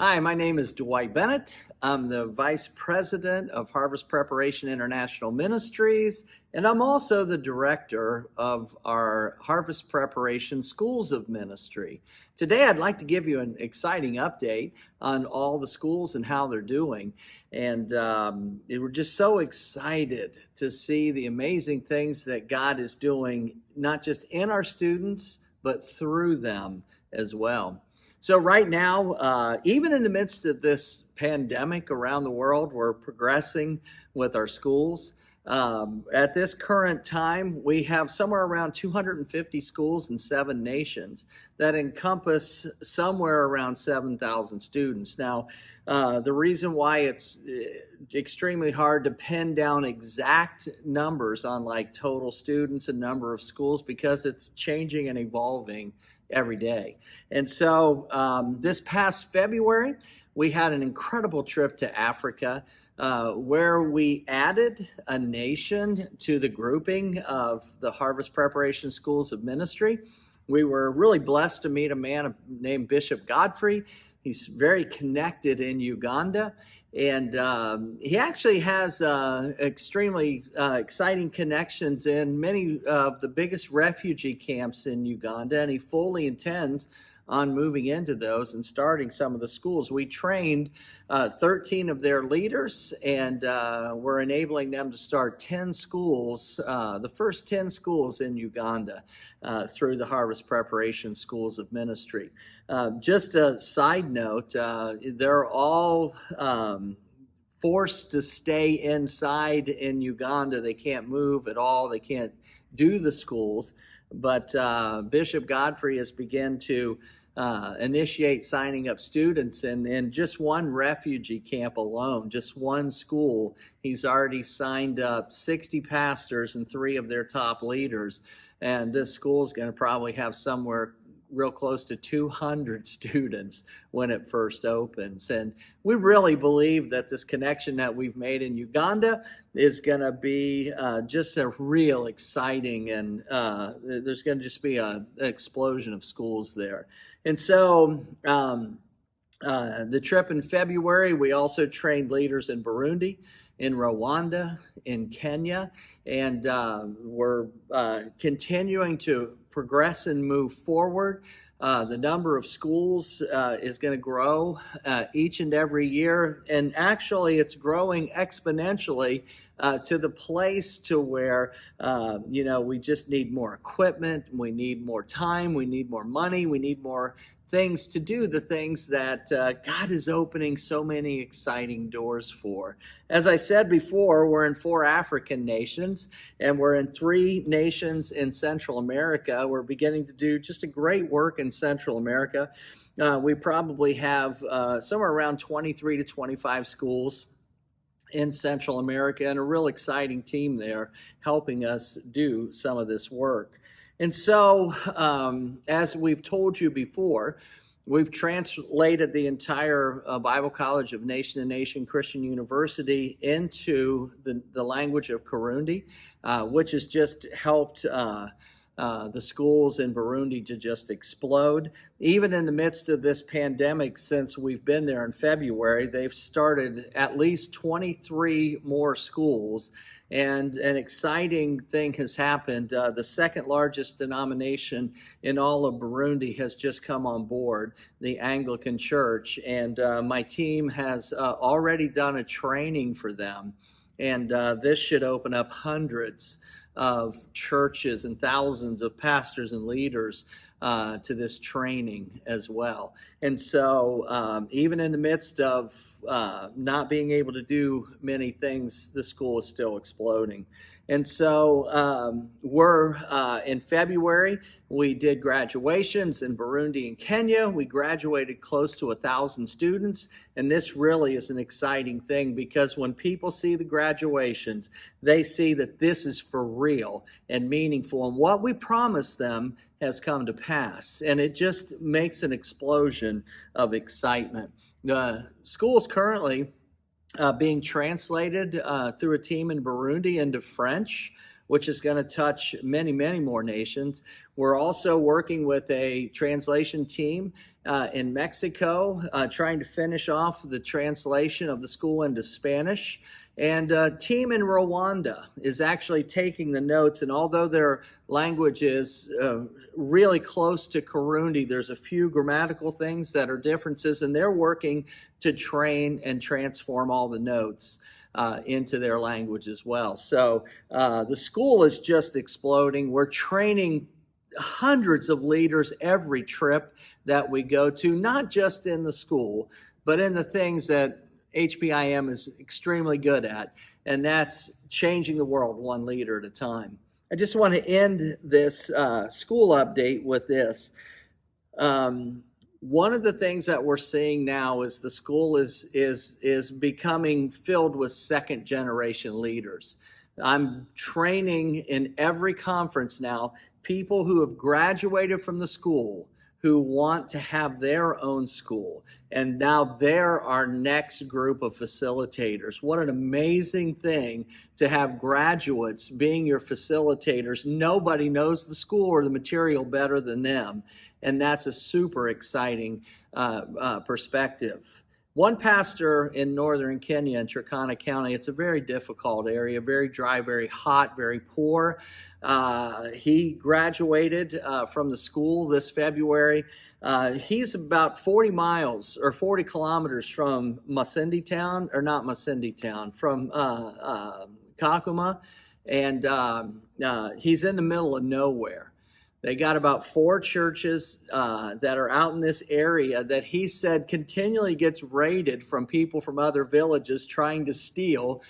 Hi, my name is Dwight Bennett. I'm the Vice President of Harvest Preparation International Ministries, and I'm also the Director of our Harvest Preparation Schools of Ministry. Today, I'd like to give you an exciting update on all the schools and how they're doing. And we're just so excited to see the amazing things that God is doing, not just in our students, but through them as well. So right now, even in the midst of this pandemic around the world, we're progressing with our schools. At this current time, we have somewhere around 250 schools in 7 nations that encompass somewhere around 7,000 students. Now, the reason why it's extremely hard to pin down exact numbers on like total students and number of schools because it's changing and evolving every day. And so this past February, we had an incredible trip to Africa where we added a nation to the grouping of the Harvest Preparation Schools of Ministry. We were really blessed to meet a man named Bishop Godfrey. He's very connected in Uganda. And he actually has extremely exciting connections in many of the biggest refugee camps in Uganda, and he fully intends on moving into those and starting some of the schools. We trained 13 of their leaders, and we're enabling them to start 10 schools, the first 10 schools in Uganda through the Harvest Preparation Schools of Ministry. Just a side note, they're all forced to stay inside in Uganda. They can't move at all. They can't do the schools. But Bishop Godfrey has begun to initiate signing up students, and in just one refugee camp alone, just one school, he's already signed up 60 pastors and 3 of their top leaders. And this school is going to probably have somewhere real close to 200 students when it first opens. And we really believe that this connection that we've made in Uganda is going to be just a real exciting, and there's going to just be an explosion of schools there. And so the trip in February, we also trained leaders in Burundi, in Rwanda, in Kenya, and we're continuing to progress and move forward. The number of schools is going to grow each and every year, and actually it's growing exponentially to the place to where we just need more equipment, we need more time, we need more money, we need more things to do the things that God is opening so many exciting doors for. As I said before, we're in 4 African nations, and we're in 3 nations in Central America. We're beginning to do just a great work in Central America. We probably have somewhere around 23 to 25 schools in Central America, and a real exciting team there helping us do some of this work. And so, as we've told you before, we've translated the entire Bible College of Nation to Nation Christian University into the language of Kirundi, which has just helped the schools in Burundi to just explode. Even in the midst of this pandemic, since we've been there in February, they've started at least 23 more schools. And an exciting thing has happened. The second largest denomination in all of Burundi has just come on board, the Anglican Church. And my team has already done a training for them. And this should open up hundreds of churches and thousands of pastors and leaders to this training as well. And so even in the midst of not being able to do many things, the school is still exploding. And so we're in February, we did graduations in Burundi and Kenya. We graduated close to 1,000 students. And this really is an exciting thing, because when people see the graduations, they see that this is for real and meaningful. And what we promised them has come to pass. And it just makes an explosion of excitement. The school is currently being translated through a team in Burundi into French. which is going to touch many, many more nations. We're also working with a translation team in Mexico, trying to finish off the translation of the school into Spanish. And a team in Rwanda is actually taking the notes, and although their language is really close to Kirundi, there's a few grammatical things that are differences, and they're working to train and transform all the notes into their language as well. So the school is just exploding. We're training hundreds of leaders every trip that we go to, not just in the school, but in the things that HPIM is extremely good at, and that's changing the world one leader at a time. I just want to end this school update with this. One of the things that we're seeing now is the school is becoming filled with second generation leaders. I'm training in every conference now people who have graduated from the school who want to have their own school. And now they're our next group of facilitators. What an amazing thing to have graduates being your facilitators. Nobody knows the school or the material better than them. And that's a super exciting perspective. One pastor in northern Kenya in Turkana County, it's a very difficult area, very dry, very hot, very poor. He graduated from the school this February. He's about 40 miles or 40 kilometers from Masindi Town, or not Masindi Town, from Kakuma, and he's in the middle of nowhere. They got about 4 churches that are out in this area that he said continually gets raided from people from other villages trying to steal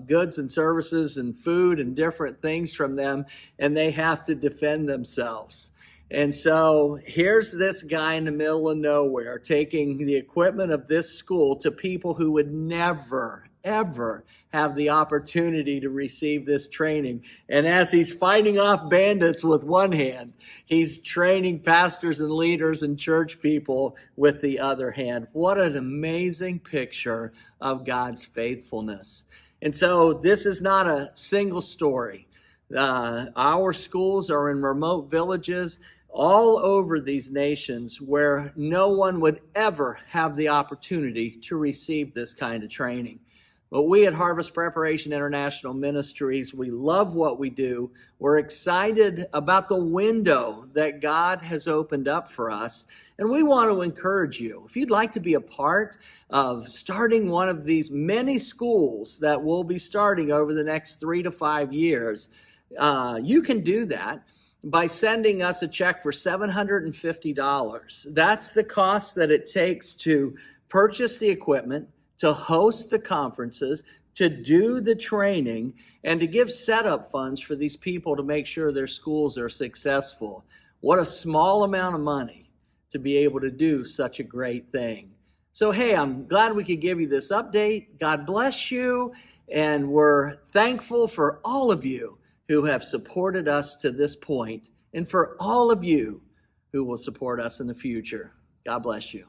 goods and services and food and different things from them, and they have to defend themselves. And so here's this guy in the middle of nowhere taking the equipment of this school to people who would never, ever have the opportunity to receive this training. And as he's fighting off bandits with one hand, he's training pastors and leaders and church people with the other hand. What an amazing picture of God's faithfulness. And so this is not a single story. Our schools are in remote villages all over these nations where no one would ever have the opportunity to receive this kind of training. But we at Harvest Preparation International Ministries, we love what we do. We're excited about the window that God has opened up for us. And we want to encourage you, if you'd like to be a part of starting one of these many schools that will be starting over the next 3 to 5 years, you can do that by sending us a check for $750. That's the cost that it takes to purchase the equipment, to host the conferences, to do the training, and to give setup funds for these people to make sure their schools are successful. What a small amount of money to be able to do such a great thing. So, hey, I'm glad we could give you this update. God bless you, and we're thankful for all of you who have supported us to this point, and for all of you who will support us in the future. God bless you.